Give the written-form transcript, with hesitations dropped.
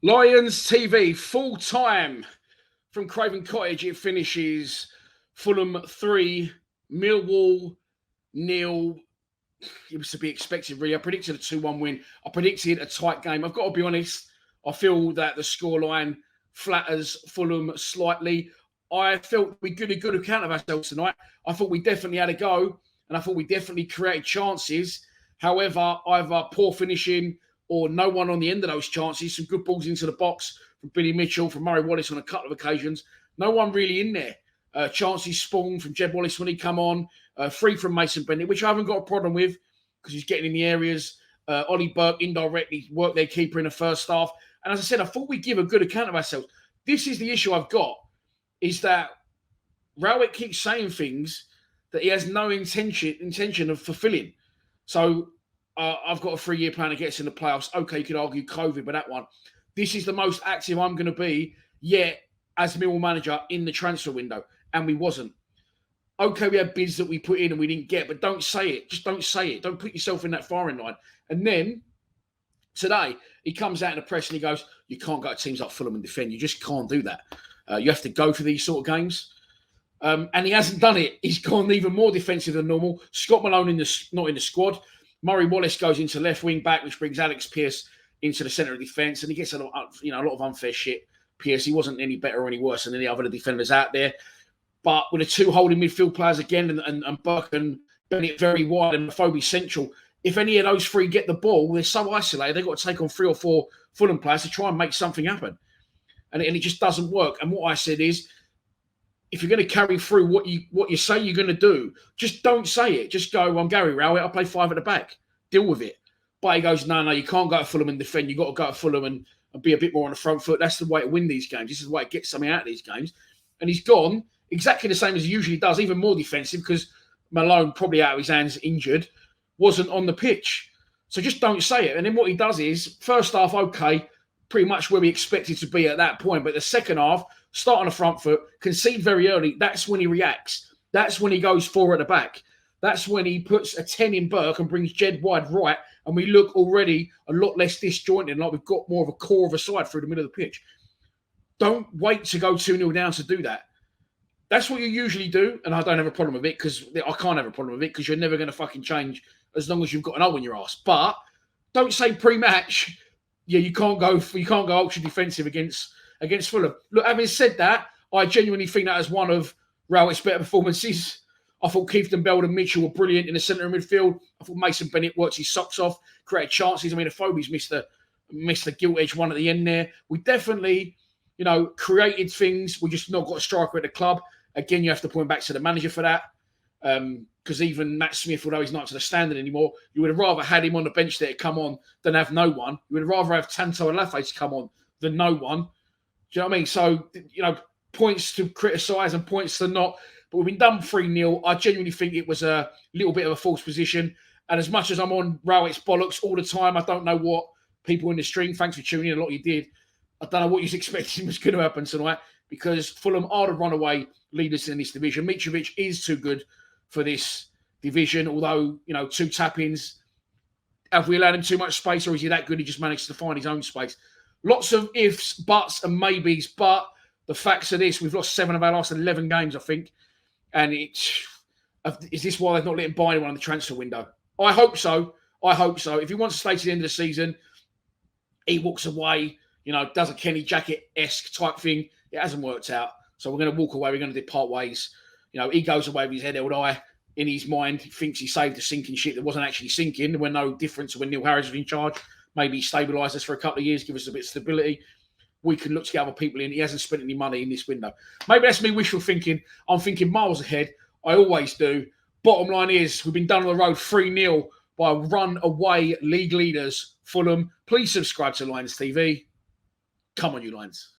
Lions TV, full time from Craven Cottage. It finishes Fulham 3, Millwall 0. It was to be expected, really. I predicted a 2-1 win. I predicted a tight game. I've got to be honest, I feel that the scoreline flatters Fulham slightly. I felt we did a good account of ourselves tonight. I thought we definitely had a go, and I thought we definitely created chances. However, either poor finishing or no one on the end of those chances. Some good balls into the box from Billy Mitchell, from Murray Wallace on a couple of occasions. No one really in there. Chances spawned from Jed Wallace when he come on. Free from Mason Bennett, which I haven't got a problem with because he's getting in the areas. Ollie Burke indirectly worked their keeper in the first half. And as I said, I thought we'd give a good account of ourselves. This is the issue I've got, is that Rowett keeps saying things that he has no intention of fulfilling. So I've got a 3-year plan to get us in the playoffs. Okay, you could argue COVID, but that one. This is the most active I'm going to be yet as Millwall manager in the transfer window. And we wasn't. Okay, we had bids that we put in and we didn't get, but don't say it. Just don't say it. Don't put yourself in that firing line. And then today, he comes out in the press and he goes, you can't go to teams like Fulham and defend. You just can't do that. You have to go for these sort of games. And he hasn't done it. He's gone even more defensive than normal. Scott Malone not in the squad. Murray Wallace goes into left wing back, which brings Alex Pearce into the centre of defence, and he gets a lot of unfair shit. Pearce, he wasn't any better or any worse than any other defenders out there. But with the two holding midfield players again, and Burke and Bennett very wide and Phobie central, if any of those three get the ball, they're so isolated, they've got to take on 3 or 4 Fulham players to try and make something happen. And it just doesn't work. And what I said is, if you're going to carry through what you say you're going to do, just don't say it. Just go, well, I'm Gary Rowett, I'll play 5 at the back. Deal with it. But he goes, no, you can't go to Fulham and defend. You've got to go to Fulham and be a bit more on the front foot. That's the way to win these games. This is the way to get something out of these games. And he's gone exactly the same as he usually does, even more defensive, because Malone, probably out of his hands, injured, wasn't on the pitch. So just don't say it. And then what he does is, first half, okay, pretty much where we expected to be at that point. But the second half, start on the front foot, concede very early. That's when he reacts. That's when he goes 4 at the back. That's when he puts a 10 in Burke and brings Jed wide right. And we look already a lot less disjointed, like we've got more of a core of a side through the middle of the pitch. Don't wait to go 2-0 down to do that. That's what you usually do. And I don't have a problem with it, because I can't have a problem with it, because you're never going to fucking change as long as you've got an O in your ass. But don't say pre-match, you can't go ultra defensive against Fulham. Look, having said that, I genuinely think that is one of Rowett's better performances. I thought Keith Bell and Mitchell were brilliant in the centre of midfield. I thought Mason Bennett worked his socks off, created chances. I mean, Phobie's missed the gilt edge one at the end there. We definitely, created things. We just not got a striker at the club. Again, you have to point back to the manager for that. Because even Matt Smith, although he's not to the standard anymore, you would have rather had him on the bench there to come on than have no one. You would have rather have Tanto and Lafayette to come on than no one. Do you know what I mean? So, points to criticise and points to not. But we've been done 3-0. I genuinely think it was a little bit of a false position. And as much as I'm on Rowett's bollocks all the time, I don't know what people in the stream, thanks for tuning in, a lot you did. I don't know what you're expecting was going to happen tonight, because Fulham are the runaway leaders in this division. Mitrovic is too good for this division, although, 2 tap-ins. Have we allowed him too much space, or is he that good he just managed to find his own space? Lots of ifs, buts, and maybes, but the facts are this: we've lost 7 of our last 11 games, I think. And is this why they've not let him buy anyone in the transfer window? I hope so. If he wants to stay to the end of the season, he walks away, does a Kenny Jackett-esque type thing. It hasn't worked out. So we're going to walk away. We're going to depart ways. He goes away with his head held high. In his mind, he thinks he saved a sinking ship that wasn't actually sinking. There were no difference when Neil Harris was in charge. Maybe he stabilised us for a couple of years, give us a bit of stability. We can look to get other people in. He hasn't spent any money in this window. Maybe that's me wishful thinking. I'm thinking miles ahead. I always do. Bottom line is, we've been done on the road 3-0 by run-away league leaders, Fulham. Please subscribe to Lions TV. Come on, you Lions.